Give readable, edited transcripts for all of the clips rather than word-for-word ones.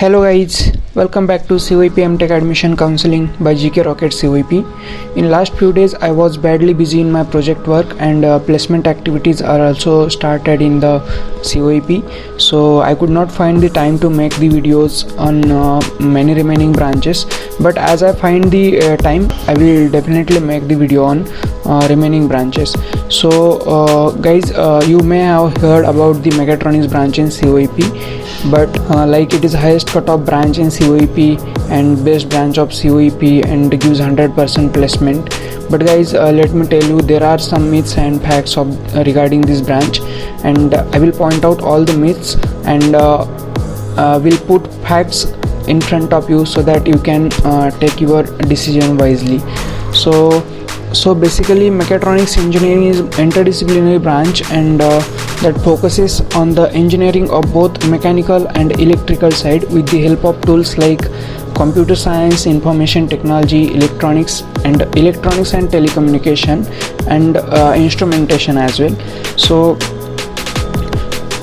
Hello guys, welcome back to CYP MTech Admission Counseling by GK Rocket CYP. In last few days I was badly busy in my project work and placement activities are also started in the CYP, so I could not find the time to make the videos on many remaining branches, but as I find the time I will definitely make the video on remaining branches. So guys, you may have heard about the Mechatronics branch in CYP, but like it is highest cutoff branch in COEP and best branch of COEP and gives 100% placement. But guys, let me tell you, there are some myths and facts of regarding this branch, and I will point out all the myths and will put facts in front of you so that you can take your decision wisely. So basically mechatronics engineering is interdisciplinary branch and that focuses on the engineering of both mechanical and electrical side with the help of tools like computer science, information technology, electronics and telecommunication and instrumentation as well. So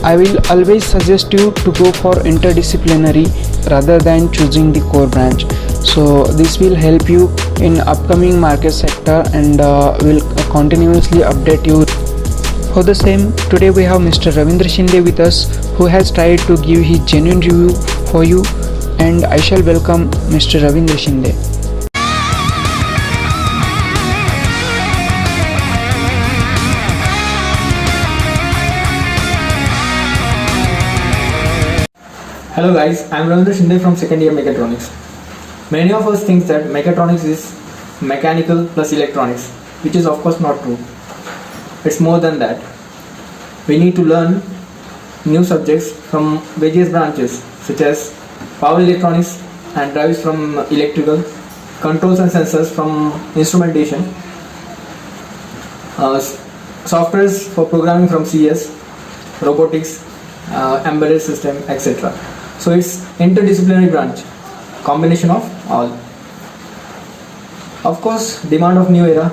I will always suggest you to go for interdisciplinary rather than choosing the core branch. So this will help you in upcoming market sector and will continuously update you. For the same, today we have Mr. Ravindra Shinde with us, who has tried to give his genuine review for you, and I shall welcome Mr. Ravindra Shinde. Hello guys, I am Ravindra Shinde from second year Mechatronics. Many of us think that Mechatronics is mechanical plus electronics, which is of course not true. It's more than that. We need to learn new subjects from various branches such as power electronics and drives from electrical, controls and sensors from instrumentation, softwares for programming from CS, robotics, embedded system, etc. So it's interdisciplinary branch, combination of all. Of course, demand of new era,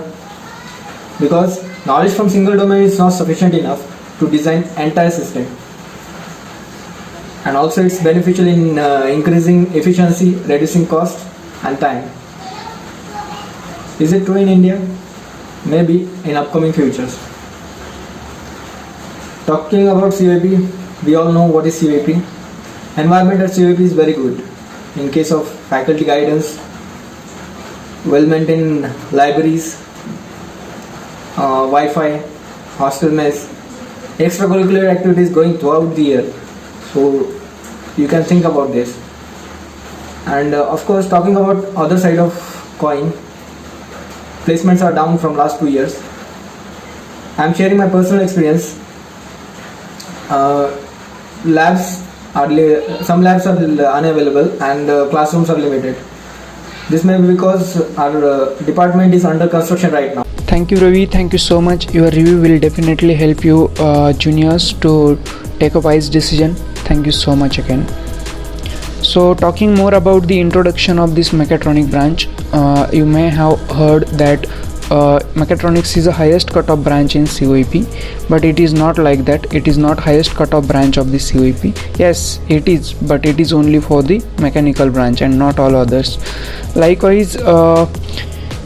because knowledge from single domain is not sufficient enough to design entire system, and also it's beneficial in increasing efficiency, reducing cost and time. Is it true in India? Maybe in upcoming futures. Talking about COEP, we all know what is COEP. Environment at COEP is very good in case of faculty guidance, well-maintained libraries, Wi-Fi, hostel mess, extracurricular activities going throughout the year. So you can think about this. And of course, talking about other side of coin, placements are down from last 2 years. I am sharing my personal experience. Some labs are unavailable and classrooms are limited. This may be because our department is under construction right now. Thank you Ravi, thank you so much. Your review will definitely help you juniors to take a wise decision. Thank you so much again. So talking more about the introduction of this mechatronic branch, you may have heard that mechatronics is the highest cutoff branch in COEP, but it is not like that. It is not highest cutoff branch of the COEP. Yes, it is, but it is only for the mechanical branch and not all others. Likewise,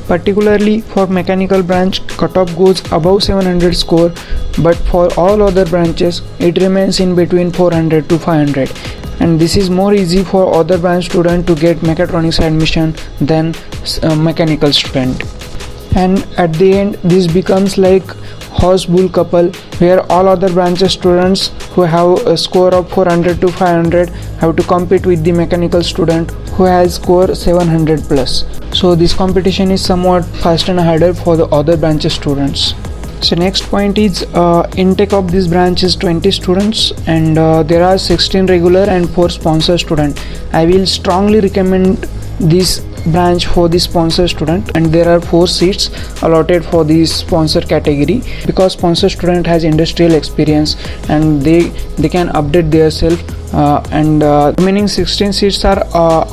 particularly for mechanical branch, cutoff goes above 700 score, but for all other branches it remains in between 400 to 500, and this is more easy for other branch student to get mechatronics admission than mechanical student. And at the end this becomes like horse bull couple, where all other branches students who have a score of 400 to 500 have to compete with the mechanical student who has score 700 plus. So this competition is somewhat fast and harder for the other branches students. So next point is intake of this branch is 20 students and there are 16 regular and 4 sponsor student. I will strongly recommend this branch for the sponsor student, and there are 4 seats allotted for the sponsor category because sponsor student has industrial experience and they can update their self, and remaining 16 seats are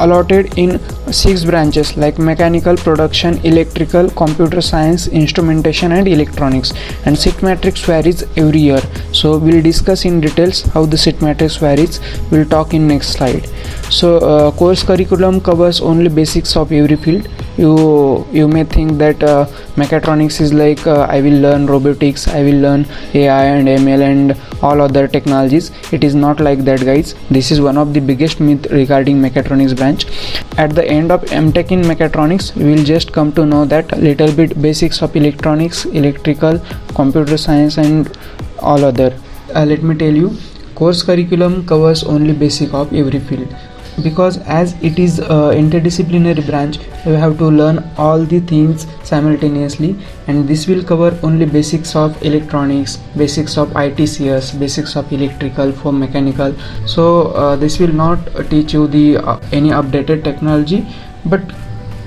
allotted in 6 branches like mechanical, production, electrical, computer science, instrumentation and electronics, and seat matrix varies every year. So we'll discuss in details how the seat matrix varies. We'll talk in next slide. So course curriculum covers only basics of every field. You may think that mechatronics is like I will learn robotics, I will learn AI and ML and all other technologies. It is not like that, guys. This is one of the biggest myth regarding mechatronics branch. At the end of MTech in mechatronics, we will just come to know that little bit basics of electronics, electrical, computer science and all other. Let me tell you, course curriculum covers only basic of every field, because as it is interdisciplinary branch, you have to learn all the things simultaneously, and this will cover only basics of electronics, basics of ITCS, basics of electrical for mechanical. So this will not teach you the any updated technology, but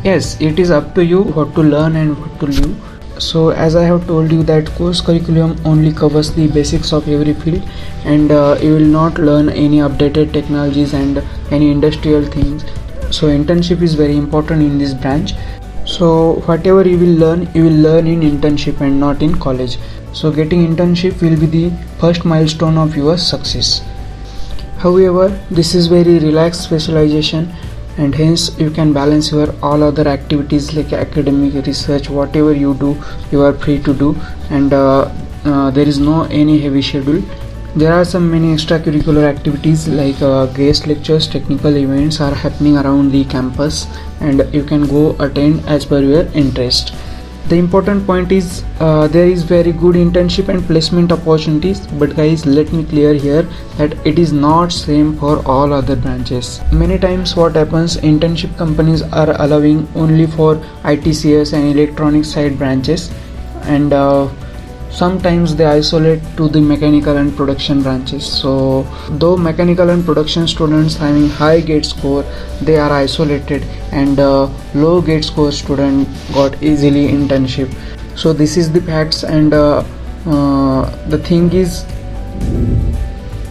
yes, it is up to you what to learn and what to leave. So as I have told you that course curriculum only covers the basics of every field, and you will not learn any updated technologies and any industrial things. So internship is very important in this branch. So whatever you will learn in internship and not in college. So getting internship will be the first milestone of your success. However, this is very relaxed specialization, and hence you can balance your all other activities like academic, research, whatever you do, you are free to do, and there is no any heavy schedule. There are some many extracurricular activities like guest lectures, technical events are happening around the campus, and you can go attend as per your interest. The important point is there is very good internship and placement opportunities, but guys, let me clear here that it is not same for all other branches. Many times what happens, internship companies are allowing only for ITCS and electronic side branches, and sometimes they isolate to the mechanical and production branches. So though mechanical and production students having high gate score, they are isolated, and low gate score student got easily internship. So this is the facts, and the thing is,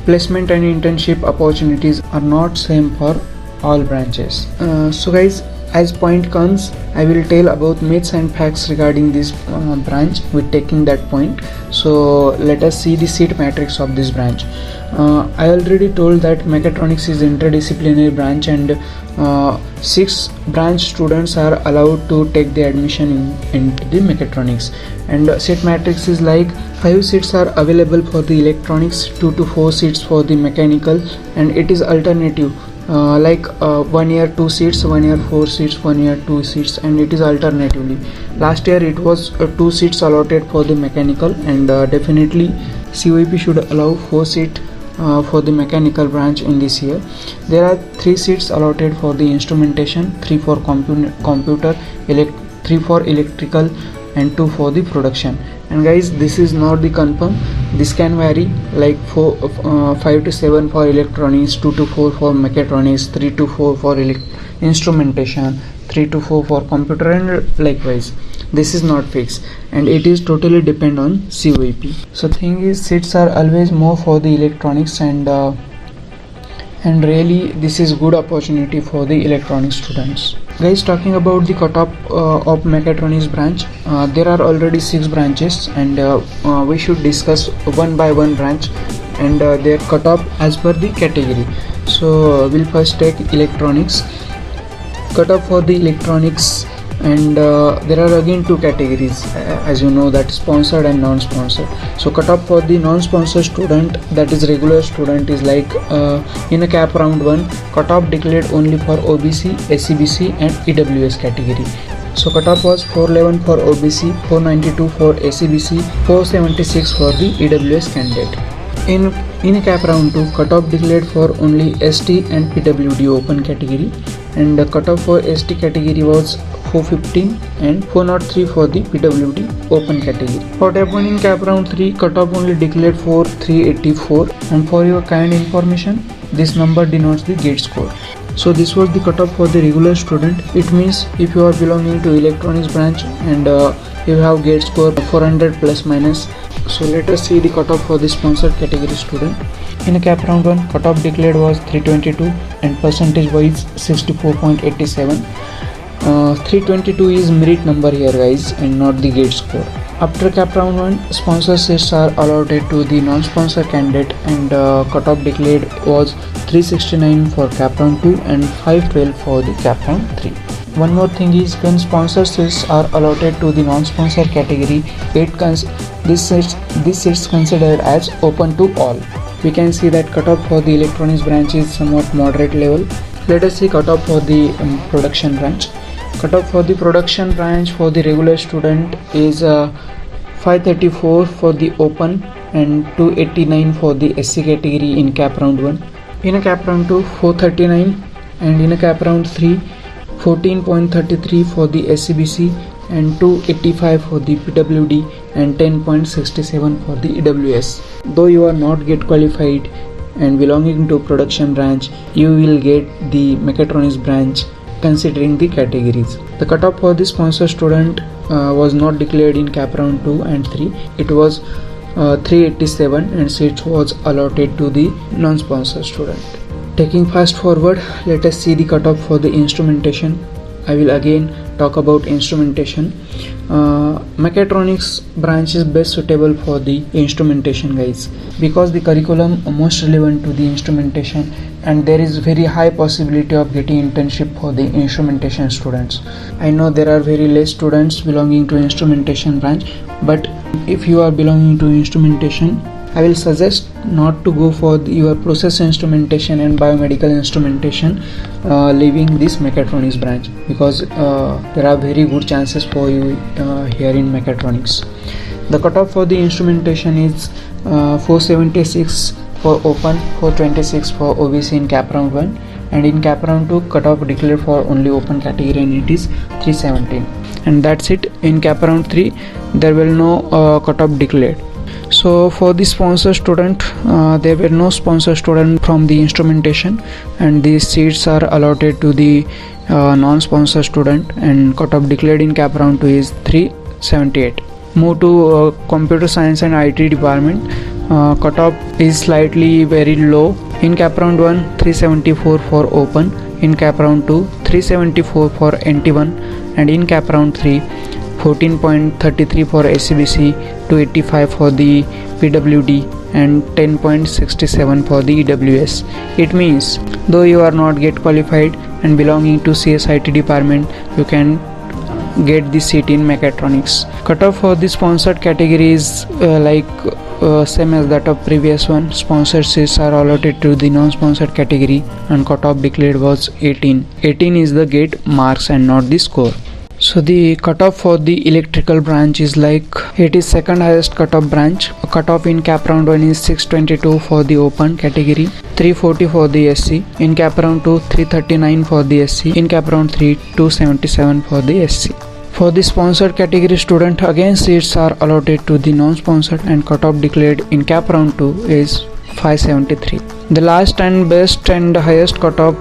placement and internship opportunities are not same for all branches. So guys, as point comes, I will tell about myths and facts regarding this branch with taking that point. So let us see the seat matrix of this branch. I already told that mechatronics is interdisciplinary branch, and 6 branch students are allowed to take the admission into the mechatronics. And seat matrix is like 5 seats are available for the electronics, 2 to 4 seats for the mechanical, and it is alternative. Like 1 year 2 seats, 1 year 4 seats, 1 year 2 seats, and it is alternatively. Last year it was 2 seats allotted for the mechanical, and definitely COEP should allow 4 seats for the mechanical branch in this year. There are 3 seats allotted for the instrumentation, 3 for computer, 3 for electrical, and 2 for the production. And guys, this is not the confirm, this can vary, like 5 to 7 for electronics, 2 to 4 for mechatronics, 3 to 4 for instrumentation, 3 to 4 for computer, and likewise. This is not fixed, and it is totally depend on COEP. So thing is, seats are always more for the electronics, and really this is good opportunity for the electronics students. Guys, talking about the cutoff of mechatronics branch, there are already 6 branches, and we should discuss one by one branch and their cutoff as per the category. So we'll first take electronics. Cutoff for the electronics, and there are again 2 categories, as you know, that sponsored and non-sponsored. So cutoff for the non-sponsored student, that is regular student, is like in a cap round 1, cutoff declared only for OBC, SCBC and EWS category. So cutoff was 411 for OBC, 492 for SCBC, 476 for the EWS candidate. In a cap round 2, cutoff declared for only ST and PWD open category, and the cutoff for ST category was 415 and 403 for the PWD open category. What happened in cap round 3, cutoff only declared for 384, and for your kind information, this number denotes the gate score. So this was the cutoff for the regular student. It means if you are belonging to electronics branch and you have gate score 400 plus minus. So let us see the cutoff for the sponsored category student. In a cap round 1, cutoff declared was 322 and percentage wise 64.87. 322 is merit number here guys, and not the gate score. After cap round 1, sponsor seats are allotted to the non-sponsor candidate, and cutoff declared was 369 for cap round 2 and 512 for the cap round 3. One more thing is, when sponsor seats are allotted to the non-sponsor category, this seats considered as open to all. We can see that cutoff for the electronics branch is somewhat moderate level. Let us see cutoff for the production branch. Cutoff for the production branch for the regular student is 534 for the open and 289 for the SC category in cap round 1. In a cap round 2, 439, and in a cap round 3, 14.33 for the SCBC and 285 for the PWD and 10.67 for the EWS. Though you are not get qualified and belonging to production branch, you will get the mechatronics branch considering the categories. The cutoff for the sponsor student was not declared in cap round 2 and 3. It was 387, and seats was allotted to the non-sponsor student. Taking fast forward, let us see the cutoff for the instrumentation. I will again talk about instrumentation. Mechatronics branch is best suitable for the instrumentation guys, because the curriculum most relevant to the instrumentation, and there is very high possibility of getting internship for the instrumentation students. I know there are very less students belonging to instrumentation branch, but if you are belonging to instrumentation, I will suggest not to go for your process instrumentation and biomedical instrumentation, leaving this mechatronics branch, because there are very good chances for you here in mechatronics. The cutoff for the instrumentation is 476 for open, 426 for OBC in cap round 1, and in cap round 2 cutoff declared for only open category, and it is 317. And that's it. In cap round 3 there will no cutoff declared. So for the sponsor student, there were no sponsor student from the instrumentation, and these seats are allotted to the non-sponsor student, and cutoff declared in cap round 2 is 378. Move to computer science and IT department. Cutoff is slightly very low. In cap round 1, 374 for open, in cap round 2, 374 for NT1, and in cap round 3, 14.33 for SCBC, 285 for the PWD, and 10.67 for the EWS. It means though you are not get qualified and belonging to CSIT department, you can get the seat in mechatronics. Cutoff for the sponsored category is same as that of previous one. Sponsored seats are allotted to the non-sponsored category, and cutoff declared was 18. 18 is the gate marks and not the score. So the cutoff for the electrical branch is it is second highest cutoff branch. Cutoff in cap round 1 is 622 for the open category, 340 for the SC. In cap round 2, 339 for the SC. In cap round 3, 277 for the SC. For the sponsored category student, again seats are allotted to the non-sponsored, and cutoff declared in cap round 2 is 573. The last and best and highest cutoff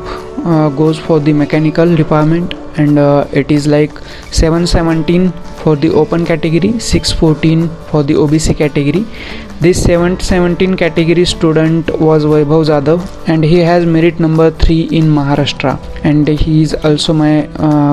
goes for the mechanical department, and it is 717 for the open category, 614 for the OBC category. This 717 category student was Vaibhav Jadhav, and he has merit number 3 in Maharashtra, and he is also my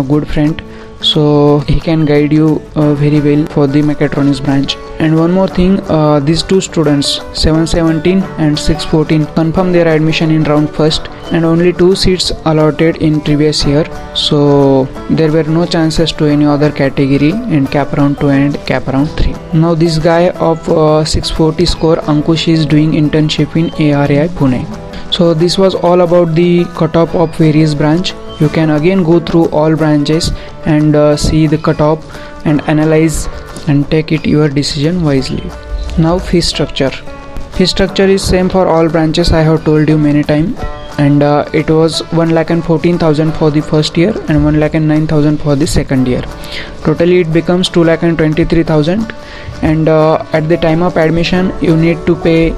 good friend, so he can guide you very well for the mechatronics branch. And one more thing, these two students 717 and 614 confirmed their admission in round first, and only 2 seats allotted in previous year, so there were no chances to any other category in cap round 2 and cap round 3. Now this guy of 640 score, Ankush, is doing internship in ARAI Pune. So this was all about the cutoff of various branch. You can again go through all branches and see the cutoff and analyze and take it your decision wisely. Now fee structure. Fee structure is same for all branches, I have told you many times, and it was 1,14,000 for the first year and 1,09,000 for the second year. Totally it becomes 2,23,000, and at the time of admission you need to pay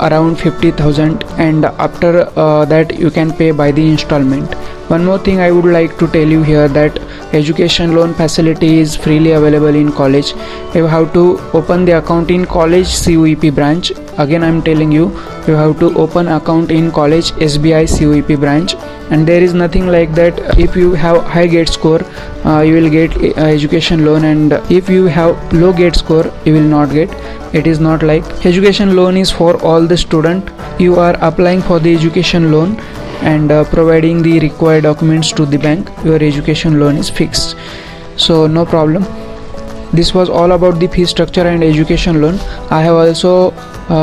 around 50,000, and after that you can pay by the installment. One more thing I would like to tell you here, that education loan facility is freely available in college. You have to open the account in college COEP branch. Again I am telling you, you have to open account in college SBI COEP branch, and there is nothing like that. If you have high gate score, you will get education loan, and if you have low gate score, you will not get. It is not like. Education loan is for all the student. You are applying for the education loan and providing the required documents to the bank. Your education loan is fixed, so no problem. This was all about the fee structure and education loan. I have also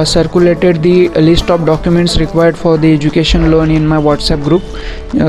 circulated the list of documents required for the education loan in my WhatsApp group.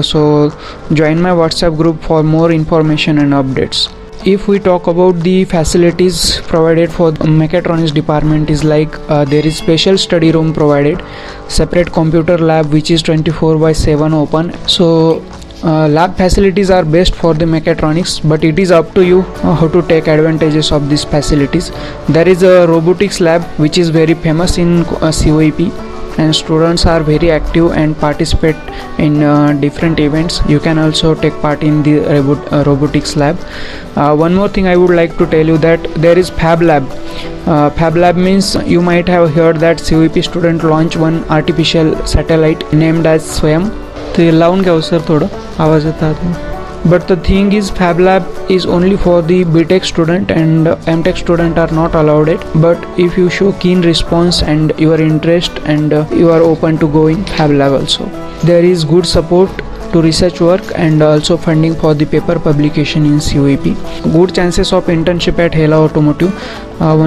So join my WhatsApp group for more information and updates. If we talk about the facilities provided for the mechatronics department, is like there is special study room provided, separate computer lab which is 24/7 open. So lab facilities are best for the mechatronics, but it is up to you how to take advantages of these facilities. There is a robotics lab which is very famous in COEP, and students are very active and participate in different events. You can also take part in the robotics lab. One more thing I would like to tell you, that there is Fab Lab. Fab Lab means, you might have heard that COEP student launch one artificial satellite named as Swayam. ते लावून घ्यावं sir, थोडं आवाज येतात. But the thing is, Fab Lab is only for the BTech student, and MTech student are not allowed it. But if you show keen response and your interest, and you are open to go in Fab Lab also. There is good support to research work and also funding for the paper publication in COEP. Good chances of internship at Hela Automotive.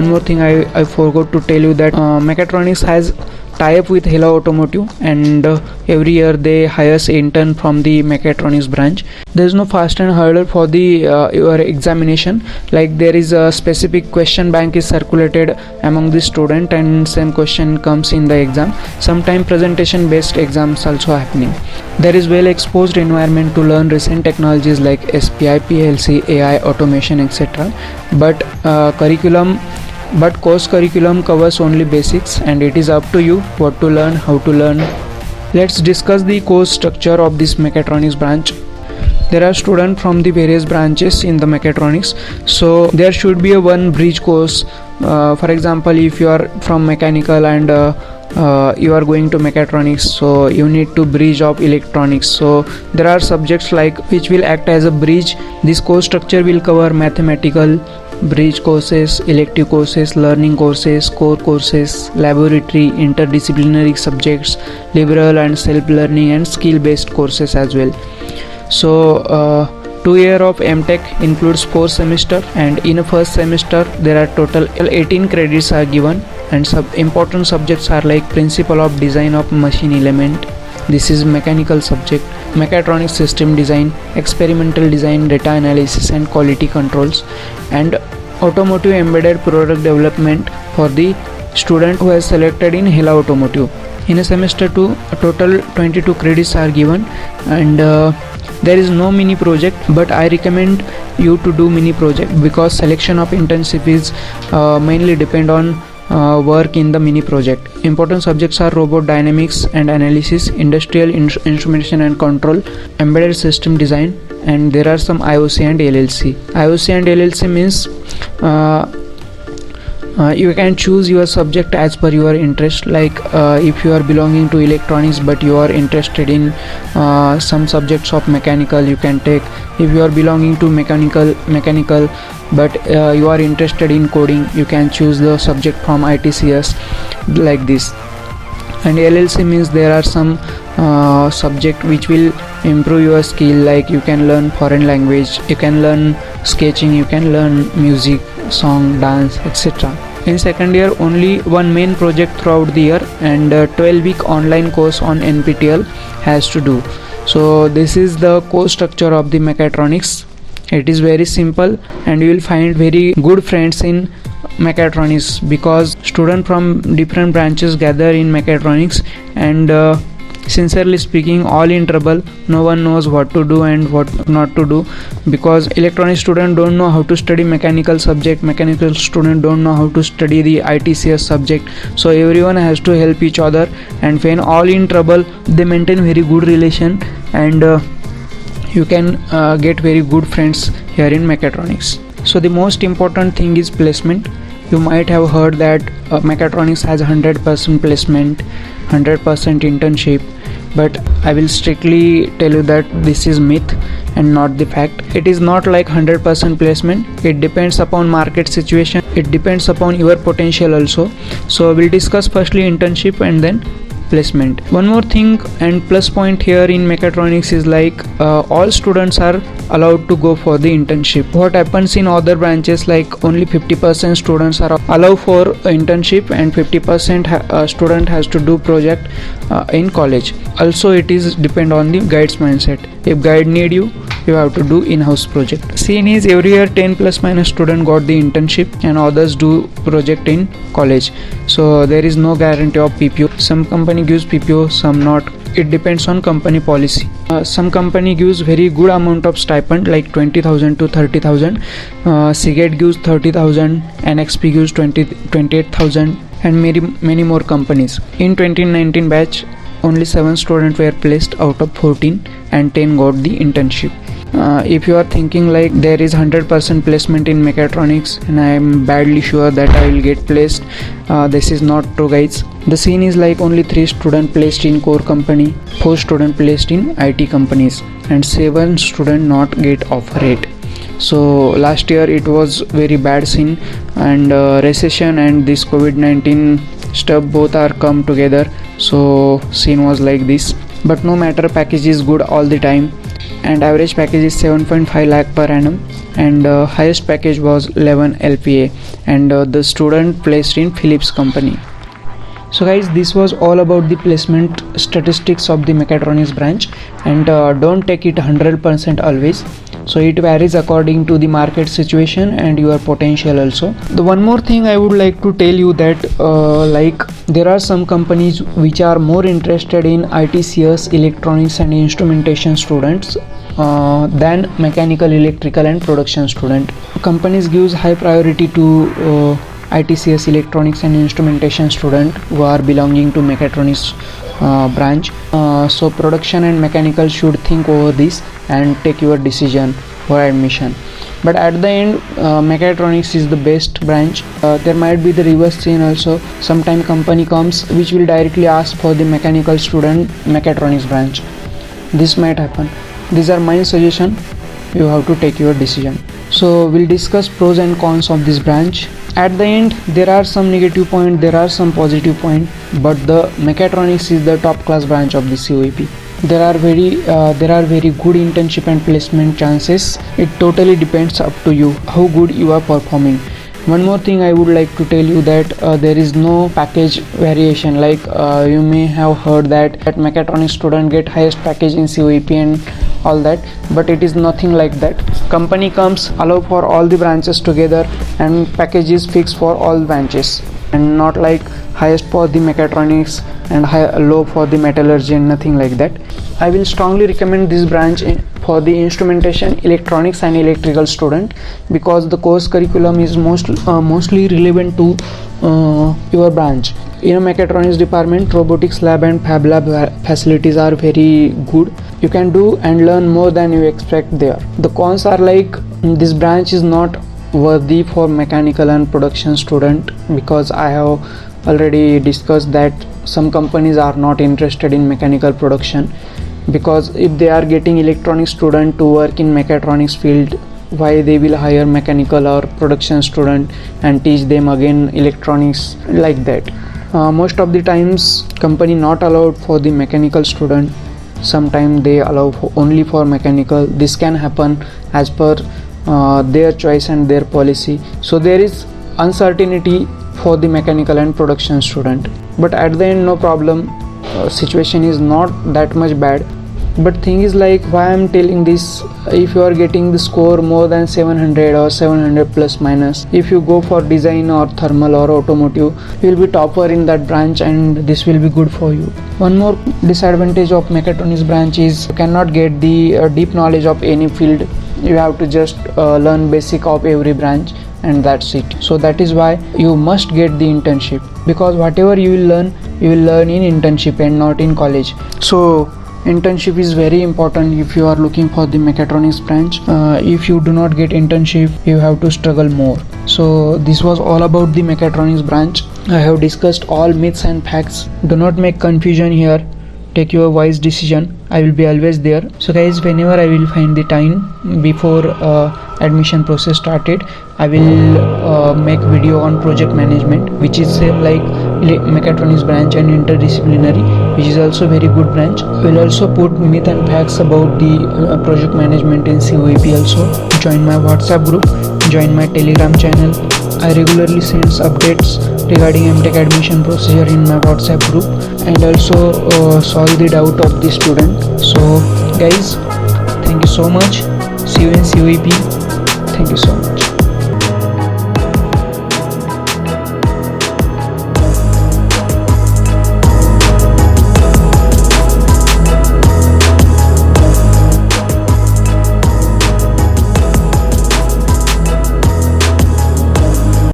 One more thing I forgot to tell you, that Mechatronics has tie-up with Hela Automotive, and every year they hires intern from the Mechatronics branch. There is no fast and hurdle for the your examination. Like, there is a specific question bank is circulated among the student, and same question comes in the exam. Sometime presentation based exams also happening. There is well exposed environment to learn recent technologies like SPI, PLC, AI, automation, etc. But course curriculum covers only basics, and it is up to you what to learn, how to learn. Let's discuss the course structure of this mechatronics branch. There are students from the various branches in the mechatronics, so there should be a one bridge course. For example, if you are from mechanical and you are going to mechatronics, so you need to bridge of electronics. So there are subjects like which will act as a bridge. This course structure will cover mathematical bridge courses, elective courses, learning courses, core courses, laboratory, interdisciplinary subjects, liberal and self-learning, and skill-based courses as well. So 2 year of MTech includes 4 semester, and in a first semester there are total 18 credits are given, and important subjects are like principle of design of machine element. This is mechanical subject, mechatronics system design, experimental design, data analysis and quality controls, and automotive embedded product development for the student who has selected in Hela Automotive. In a semester 2, a total 22 credits are given, and there is no mini project, but I recommend you to do mini project, because selection of internship is mainly depend on work in the mini project. Important subjects are robot dynamics and analysis, industrial instrumentation and control, embedded system design, and there are some IOC and LLC. IOC and LLC means you can choose your subject as per your interest. Like if you are belonging to electronics but you are interested in some subjects of mechanical, you can take. If you are belonging to mechanical but you are interested in coding, you can choose the subject from ITCS, like this. And LLC means there are some subject which will improve your skill, like you can learn foreign language, you can learn sketching, you can learn music, song, dance, etc. In second year, only one main project throughout the year, and 12-week online course on NPTEL has to do. So this is the course structure of the mechatronics. It is very simple, and you will find very good friends in mechatronics, because students from different branches gather in mechatronics, and sincerely speaking, all in trouble. No one knows what to do and what not to do, because electronic student don't know how to study mechanical subject, mechanical student don't know how to study the ITCS subject. So everyone has to help each other, and when all in trouble, they maintain very good relation, and you can get very good friends here in mechatronics. So the most important thing is placement. You might have heard that mechatronics has 100% placement, 100% internship. but I will strictly tell you that this is myth and not the fact. It is not like 100% placement. It depends upon market situation, it depends upon your potential also. So we'll discuss firstly internship and then placement. One more thing and plus point here in mechatronics is like all students are allowed to go for the internship. What happens in other branches, like only 50% students are allowed for internship and 50% student has to do project in college. Also it is depend on the guide's mindset. If guide need you, you have to do in-house project. Scene is every year 10 plus minus student got the internship and others do project in college. So there is no guarantee of PPO. Some company gives PPO, some not. It depends on company policy. Some company gives very good amount of stipend like 20,000 to 30,000. Seagate gives 30,000, NXP gives 28,000 and many more companies. In 2019 batch, only 7 students were placed out of 14 and 10 got the internship. If you are thinking like there is 100% placement in mechatronics and I am badly sure that I will get placed, this is not true guys. The scene is like only 3 students placed in core company, 4 students placed in IT companies and 7 students not get offer rate. So last year it was very bad scene, and recession and this COVID-19 stuff both are come together, so scene was like this. But no matter, package is good all the time, and average package is 7.5 lakh per annum, and highest package was 11 LPA, and the student placed in Philips company. So guys, this was all about the placement statistics of the mechatronics branch, and don't take it 100% always. So it varies according to the market situation and your potential also. The one more thing I would like to tell you that like there are some companies which are more interested in ITCS, electronics and instrumentation students than mechanical, electrical and production student. Companies gives high priority to ITCS, electronics and instrumentation student who are belonging to mechatronics branch. So production and mechanical should think over this and take your decision for admission. But at the end, mechatronics is the best branch. There might be the reverse scene also. Sometime company comes which will directly ask for the mechanical student mechatronics branch. This might happen. These are my suggestion. You have to take your decision. So we'll discuss pros and cons of this branch. At the end, there are some negative point, there are some positive point, but the mechatronics is the top class branch of the COEP. There are very good internship and placement chances. It totally depends up to you how good you are performing. One more thing I would like to tell you that there is no package variation. Like you may have heard that mechatronics student get highest package in COEP and all that, but it is nothing like that. Company comes allow for all the branches together and package is fixed for all branches, and not like highest for the mechatronics and low for the metallurgy and nothing like that. I will strongly recommend this branch for the instrumentation, electronics and electrical student, because the course curriculum is mostly relevant to your branch. In a mechatronics department, robotics lab and fab lab facilities are very good. You can do and learn more than you expect there. The cons are like this branch is not worthy for mechanical and production student, because I have already discussed that some companies are not interested in mechanical production, because if they are getting electronic student to work in mechatronics field, why they will hire mechanical or production student and teach them again electronics like that. Most of the times company not allowed for the mechanical student, sometimes they allow only for mechanical. This can happen as per their choice and their policy. So there is uncertainty for the mechanical and production student, but at the end no problem, situation is not that much bad. But thing is like, why I'm telling this, if you are getting the score more than 700 or 700 plus minus, if you go for design or thermal or automotive, you will be topper in that branch and this will be good for you. One more disadvantage of mechatronics branch is you cannot get the deep knowledge of any field. You have to just learn basic of every branch and that's it. So that is why you must get the internship, because whatever you will learn in internship and not in college. So internship is very important if you are looking for the mechatronics branch. If you do not get internship, you have to struggle more. So this was all about the mechatronics branch. I have discussed all myths and facts. Do not make confusion here. take your wise decision. I will be always there. So guys, whenever I will find the time before admission process started, I will make video on project management, which is like mechatronics branch and interdisciplinary, which is also very good branch. We'll also put myth and facts about the project management in COEP. Also join my WhatsApp group, join my Telegram channel. I regularly send updates regarding MTech admission procedure in my WhatsApp group, and also solve the doubt of the student. So guys, thank you so much. See you in COEP. Thank you so much.